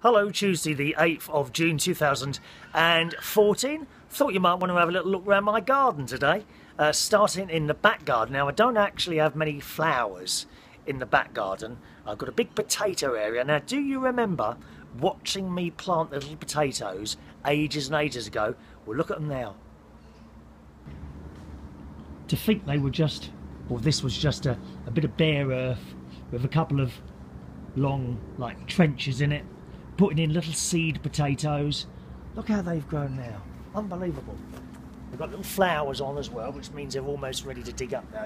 Hello, Tuesday the 8th of June 2014. Thought you might want to have a little look around my garden today. Starting in the back garden. Now, I don't actually have many flowers in the back garden. I've got a big potato area. Now, do you remember watching me plant the little potatoes ages and ages ago? Well, look at them now. To think they were just, or this was just a bit of bare earth with a couple of long, like, trenches in it. Putting in little seed potatoes. Look how they've grown now. Unbelievable. They've got little flowers on as well, which means they're almost ready to dig up now.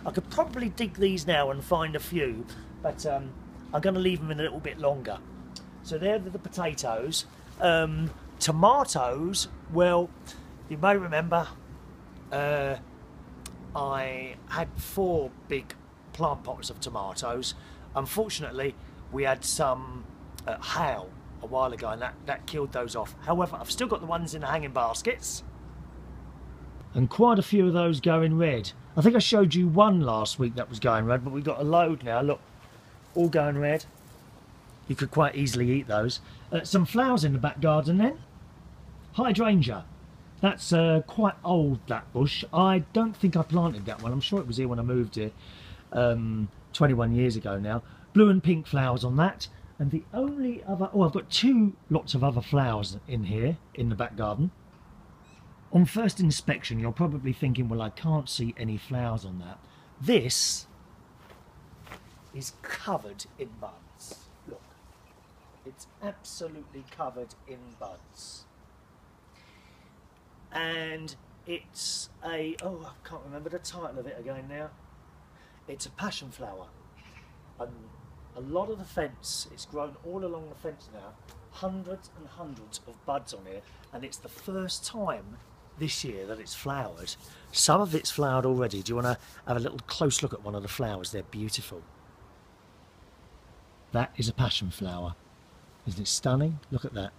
I could probably dig these now and find a few, but I'm going to leave them in a little bit longer. So there are the potatoes. Tomatoes, well, you may remember I had 4 big plant pots of tomatoes. Unfortunately, we had some hail a while ago and that killed those off. However, I've still got the ones in the hanging baskets and quite a few of those going red. I think I showed you one last week that was going red, but we've got a load now. Look, all going red. You could quite easily eat those. Some flowers in the back garden then. Hydrangea. That's quite old, that bush. I don't think I planted that one. I'm sure it was here when I moved here 21 years ago now. Blue and pink flowers on that. And the only other, oh, I've got lots of other flowers in here, in the back garden. On first inspection, you're probably thinking, well, I can't see any flowers on that. This is covered in buds. Look, it's absolutely covered in buds. And it's a, oh, I can't remember the title of it again now. It's a passion flower. A lot of the fence, it's grown all along the fence now, hundreds and hundreds of buds on here, and it's the first time this year that it's flowered. Some of it's flowered already. Do you want to have a little close look at one of the flowers? They're beautiful. That is a passion flower. Isn't it stunning? Look at that.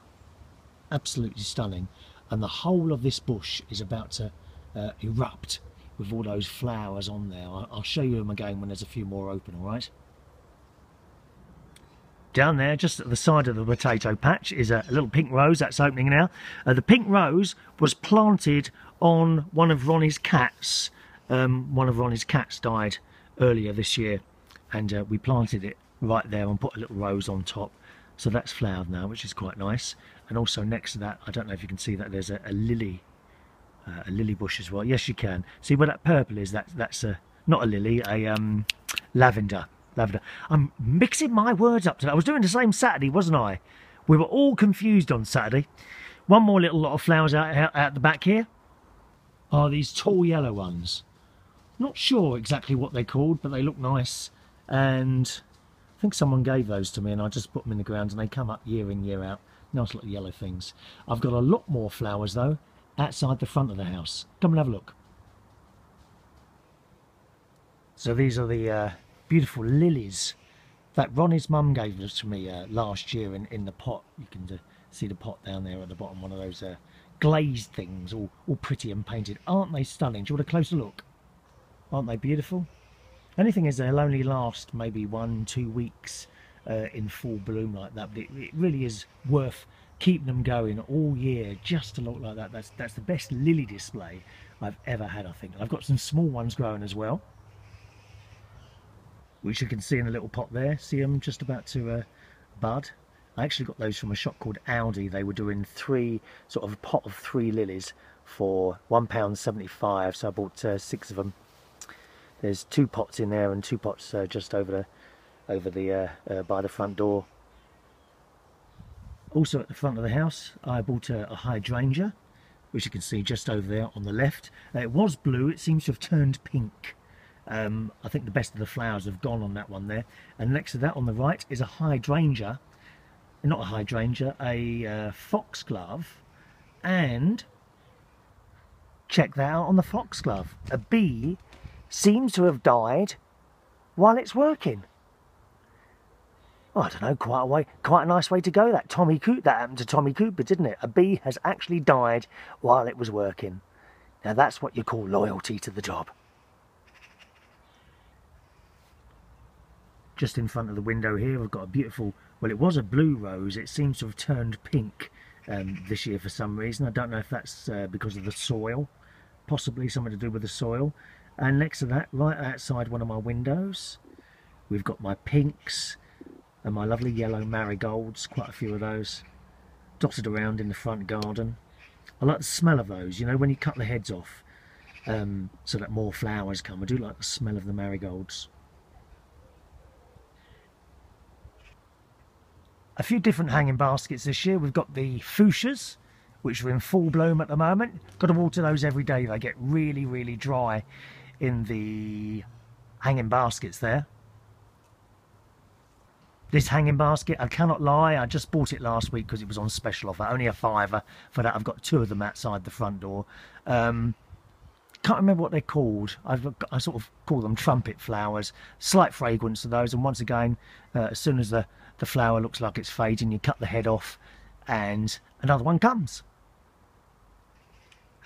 Absolutely stunning. And the whole of this bush is about to erupt with all those flowers on there. I'll show you them again when there's a few more open, all right? Down there, just at the side of the potato patch, is a little pink rose that's opening now. The pink rose was planted on one of Ronnie's cats. One of Ronnie's cats died earlier this year, and we planted it right there and put a little rose on top. So that's flowered now, which is quite nice. And also next to that, I don't know if you can see that, there's a lily bush as well. Yes, you can. See where that purple is? That's not a lily, a lavender. I'm mixing my words up today. I was doing the same Saturday, wasn't I? We were all confused on Saturday. One more little lot of flowers out the back here are these tall yellow ones. Not sure exactly what they're called, but they look nice. And I think someone gave those to me and I just put them in the ground and they come up year in, year out. Nice little yellow things. I've got a lot more flowers though outside the front of the house. Come and have a look. So these are the beautiful lilies that Ronnie's mum gave us to me last year in the pot. You can see the pot down there at the bottom, one of those glazed things, all pretty and painted. Aren't they stunning? Do you want a closer look? Aren't they beautiful? Only thing is they'll only last maybe 1-2 weeks in full bloom like that, but it really is worth keeping them going all year just to look like that. That's the best lily display I've ever had, I think. I've got some small ones growing as well, which you can see in a little pot there. See them just about to bud. I actually got those from a shop called Aldi. They were doing sort of a pot of 3 lilies for £1.75, so I bought 6 of them. There's 2 pots in there and 2 pots just over the by the front door. Also at the front of the house, I bought a hydrangea, which you can see just over there on the left. It was blue. It seems to have turned pink. I think the best of the flowers have gone on that one there. And next to that on the right is a hydrangea, not a hydrangea, a foxglove. And check that out on the foxglove. A bee seems to have died while it's working. Oh, I don't know, quite a nice way to go. That happened to Tommy Cooper, didn't it? A bee has actually died while it was working. Now that's what you call loyalty to the job. Just in front of the window here, I've got a beautiful Well, it was a blue rose. It seems to have turned pink this year for some reason. I don't know if that's because of the soil, possibly something to do with the soil. And next to that, right outside one of my windows, we've got my pinks and my lovely yellow marigolds, quite a few of those, dotted around in the front garden. I like the smell of those, you know, when you cut the heads off so that more flowers come. I do like the smell of the marigolds. A few different hanging baskets this year. We've got the fuchsias, which are in full bloom at the moment. Got to water those every day. They get really, really dry in the hanging baskets there. This hanging basket, I cannot lie, I just bought it last week because it was on special offer. Only a £5. For that, I've got 2 of them outside the front door. Can't remember what they're called. I sort of call them trumpet flowers. Slight fragrance to those, and once again, as soon as the flower looks like it's fading, you cut the head off and another one comes.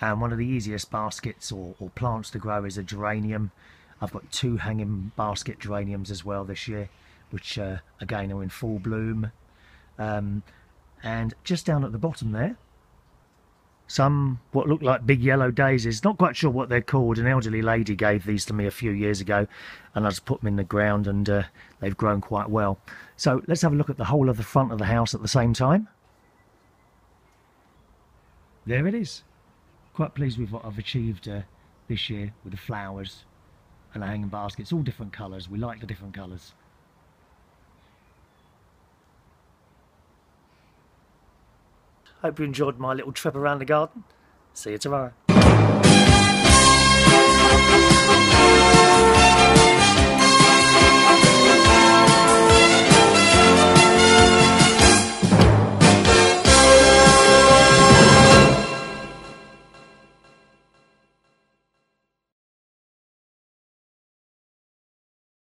And one of the easiest baskets or plants to grow is a geranium. I've got 2 hanging basket geraniums as well this year, which again are in full bloom. And just down at the bottom there, some what look like big yellow daisies. Not quite sure what they're called. An elderly lady gave these to me a few years ago, and I just put them in the ground, and they've grown quite well. So let's have a look at the whole of the front of the house at the same time. There it is. Quite pleased with what I've achieved this year with the flowers and the hanging baskets. All different colours. We like the different colours. Hope you enjoyed my little trip around the garden. See you tomorrow.